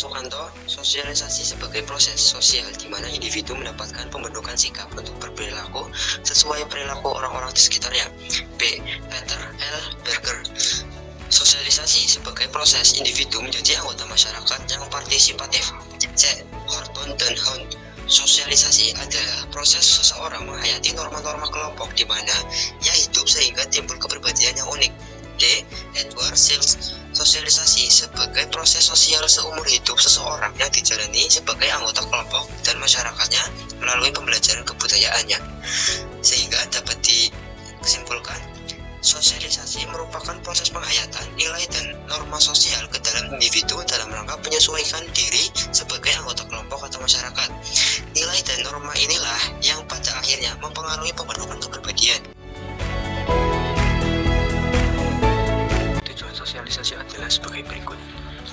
Sukanto, sosialisasi sebagai proses sosial di mana individu mendapatkan pembentukan sikap untuk berperilaku sesuai perilaku orang-orang di sekitarnya. B. Peter L. Berger, sosialisasi sebagai proses individu menjadi anggota masyarakat yang partisipatif. C. Horton dan Hunt, sosialisasi adalah proses seseorang menghayati norma-norma kelompok di mana ia hidup sehingga timbul kepribadian yang unik. D. Edward Sills, sosialisasi sebagai proses sosial seumur hidup seseorang yang dijalani sebagai anggota kelompok dan masyarakatnya melalui pembelajaran kebudayaannya. Sehingga dapat disimpulkan, sosialisasi merupakan proses penghayatan nilai dan norma sosial ke dalam individu dalam rangka menyesuaikan diri sebagai anggota kelompok atau masyarakat. Nilai dan norma inilah yang pada akhirnya mempengaruhi pembentukan kepribadian. Sosialisasi adalah sebagai berikut.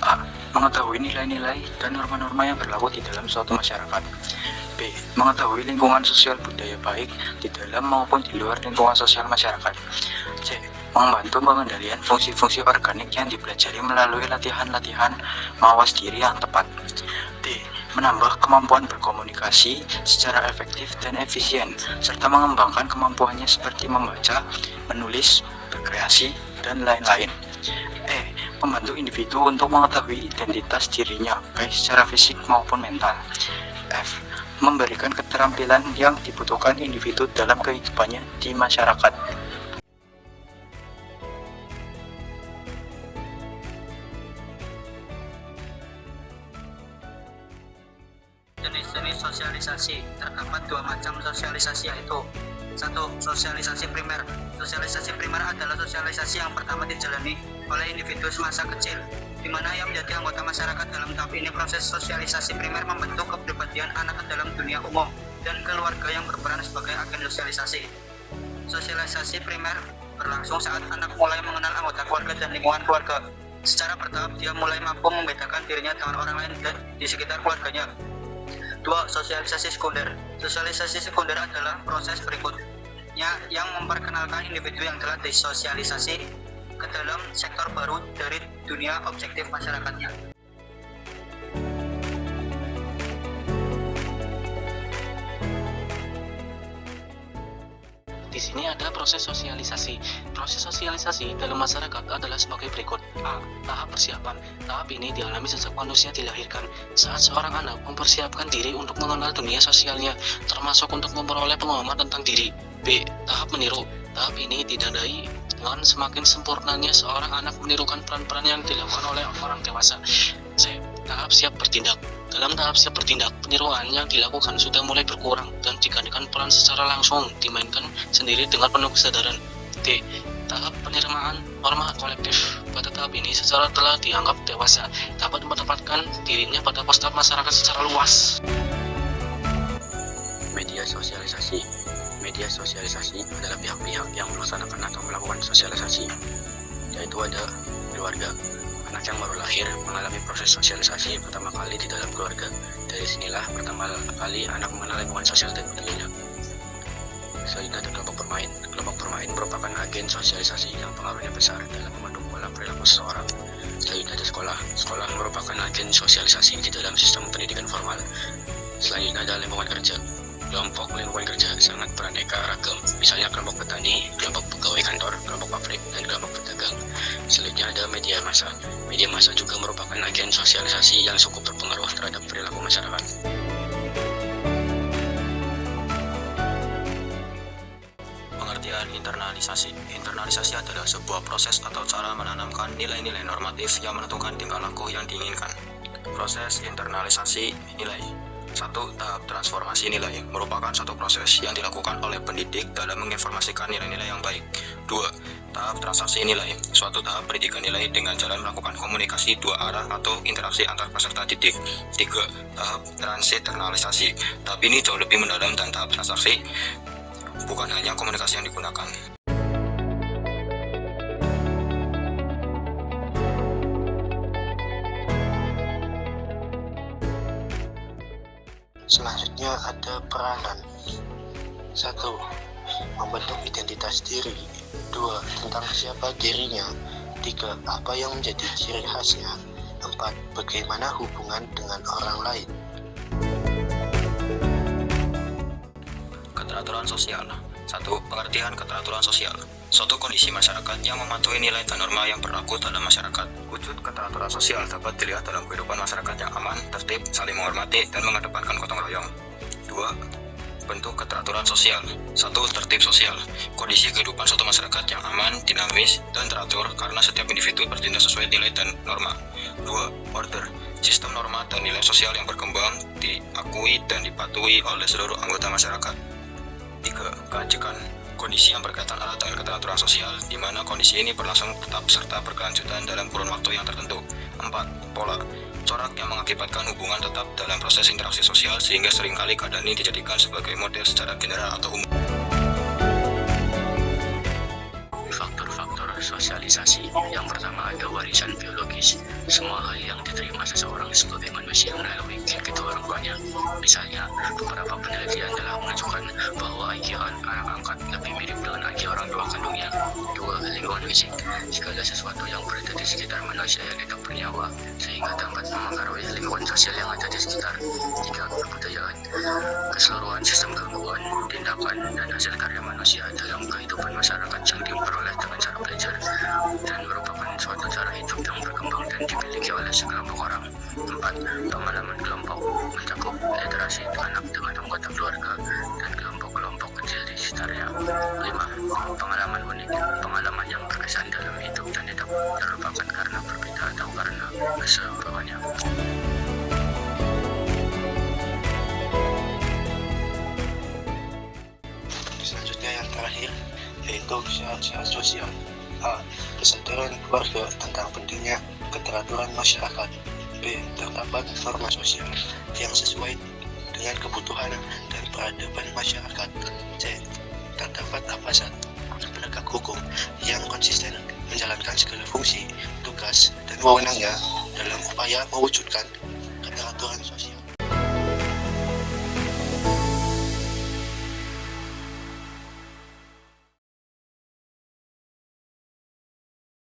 A. Mengetahui nilai-nilai dan norma-norma yang berlaku di dalam suatu masyarakat. B. Mengetahui lingkungan sosial budaya baik di dalam maupun di luar lingkungan sosial masyarakat. C. Membantu pengendalian fungsi-fungsi organik yang dipelajari melalui latihan-latihan mawas diri yang tepat. D. Menambah kemampuan berkomunikasi secara efektif dan efisien, serta mengembangkan kemampuannya seperti membaca, menulis, berkreasi, dan lain-lain. E. Membantu individu untuk mengetahui identitas dirinya, baik secara fisik maupun mental. F. Memberikan keterampilan yang dibutuhkan individu dalam kehidupannya di masyarakat. Jenis-jenis sosialisasi. Terdapat dua macam sosialisasi, yaitu 1. Sosialisasi primer. Sosialisasi primer adalah sosialisasi yang pertama dijalani oleh individu semasa kecil, di mana ia menjadi anggota masyarakat. Dalam tahap ini, proses sosialisasi primer membentuk kepribadian anak ke dalam dunia umum dan keluarga yang berperan sebagai agen sosialisasi. Sosialisasi primer berlangsung saat anak mulai mengenal anggota keluarga dan lingkungan keluarga. Secara bertahap, dia mulai mampu membedakan dirinya dengan orang lain dan di sekitar keluarganya. 2. Sosialisasi sekunder. Sosialisasi sekunder adalah proses berikutnya yang memperkenalkan individu yang telah disosialisasi ke dalam sektor baru dari dunia objektif masyarakatnya. Di sini ada proses sosialisasi. Proses sosialisasi dalam masyarakat adalah sebagai berikut. A. Tahap persiapan. Tahap ini dialami sejak manusia dilahirkan, saat seorang anak mempersiapkan diri untuk mengenal dunia sosialnya, termasuk untuk memperoleh pemahaman tentang diri. B. Tahap meniru. Tahap ini ditandai dengan semakin sempurnanya seorang anak menirukan peran-peran yang dilakukan oleh orang dewasa. C. Tahap siap bertindak. Dalam tahap siap bertindak, peniruan yang dilakukan sudah mulai berkurang dan digantikan peran secara langsung dimainkan sendiri dengan penuh kesadaran. D. Tahap penerimaan norma kolektif. Pada tahap ini, secara telah dianggap dewasa, dapat menempatkan dirinya pada konsep masyarakat secara luas. Media sosialisasi. Media sosialisasi adalah pihak-pihak yang melaksanakan atau melakukan sosialisasi, yaitu ada keluarga. Anak yang baru lahir mengalami proses sosialisasi pertama kali di dalam keluarga. Dari sinilah pertama kali anak mengenal lingkungan sosial dan budayanya. Selanjutnya ada kelompok bermain. Kelompok bermain merupakan agen sosialisasi yang pengaruhnya besar dalam membentuk pola perilaku seseorang. Selanjutnya ada sekolah. Sekolah merupakan agen sosialisasi di dalam sistem pendidikan formal. Selanjutnya ada lingkungan kerja. Kelompok lingkungan kerja sangat beraneka ragam, misalnya kelompok petani, kelompok pegawai kantor, kelompok pabrik, dan kelompok pedagang. Selanjutnya ada media massa. Media massa juga merupakan agen sosialisasi yang cukup berpengaruh terhadap perilaku masyarakat. Pengertian internalisasi. Internalisasi adalah sebuah proses atau cara menanamkan nilai-nilai normatif yang menentukan tingkah laku yang diinginkan. Proses internalisasi nilai. 1. Tahap transformasi nilai merupakan satu proses yang dilakukan oleh pendidik dalam menginformasikan nilai-nilai yang baik. 2. Tahap transaksi nilai, suatu tahap pendidikan nilai dengan jalan melakukan komunikasi dua arah atau interaksi antar peserta didik. 3. Tahap transinternalisasi. Tahap ini jauh lebih mendalam dan tahap transaksi bukan hanya komunikasi yang digunakan. Selanjutnya ada peranan. 1. Membentuk identitas diri. 2. Tentang siapa dirinya. 3. Apa yang menjadi ciri khasnya. 4. Bagaimana hubungan dengan orang lain. Keteraturan sosial. 1. Pengertian keteraturan sosial. Suatu kondisi masyarakat yang mematuhi nilai dan norma yang berlaku dalam masyarakat. Wujud keteraturan sosial dapat dilihat dalam kehidupan masyarakat yang aman, tertib, saling menghormati, dan mengedepankan gotong royong. 2. Bentuk keteraturan sosial. 1. Tertib sosial. Kondisi kehidupan suatu masyarakat yang aman, dinamis, dan teratur karena setiap individu bertindak sesuai nilai dan norma. 2. Order. Sistem norma dan nilai sosial yang berkembang, diakui dan dipatuhi oleh seluruh anggota masyarakat. 3. Kelanjutan. Kondisi yang berkaitan erat dengan keteraturan sosial, di mana kondisi ini berlangsung tetap serta berkelanjutan dalam kurun waktu yang tertentu. 4. Pola. Corak yang mengakibatkan hubungan tetap dalam proses interaksi sosial, sehingga seringkali keadaan ini dijadikan sebagai model secara general atau umum. Faktor-faktor sosialisasi. Yang pertama ada warisan biologis. Semua hal yang diterima seseorang sebagai manusia melalui gen kedua orang tuanya. Misalnya, beberapa penelitian telah menunjukkan bahwa IQ anak angkat lebih mirip dengan IQ orang tua kandungnya. 2. Lingkungan fisik. Segala sesuatu yang berada di sekitar manusia yang hidup bernyawa, sehingga dapat memengaruhi lingkungan sosial yang ada di sekitar. 3. Kebudayaan. Keseluruhan sistem gangguan, tindakan, dan hasil karya manusia dalam kehidupan masyarakat yang diperoleh dengan cara belajar dan merupakan suatu cara hidup yang berkembang dan dimiliki oleh sekelompok orang. 4. Pengalaman kelompok mencakup literasi anak dengan anggota keluarga dan kelompok-kelompok kecil di sekitarnya. 5. Pengalaman unik. Pengalaman yang berkesan dalam hidup dan tidak terlupakan karena berbeda atau karena keseruannya. Selanjutnya yang terakhir yaitu syarat-syarat sosial. A. Kesadaran keluarga tentang pentingnya keteraturan masyarakat. B. Terdapat norma sosial yang sesuai dengan kebutuhan dan peradaban masyarakat. C. Terdapat aparat penegak hukum yang konsisten menjalankan segala fungsi, tugas, dan wewenangnya dalam upaya mewujudkan keteraturan sosial.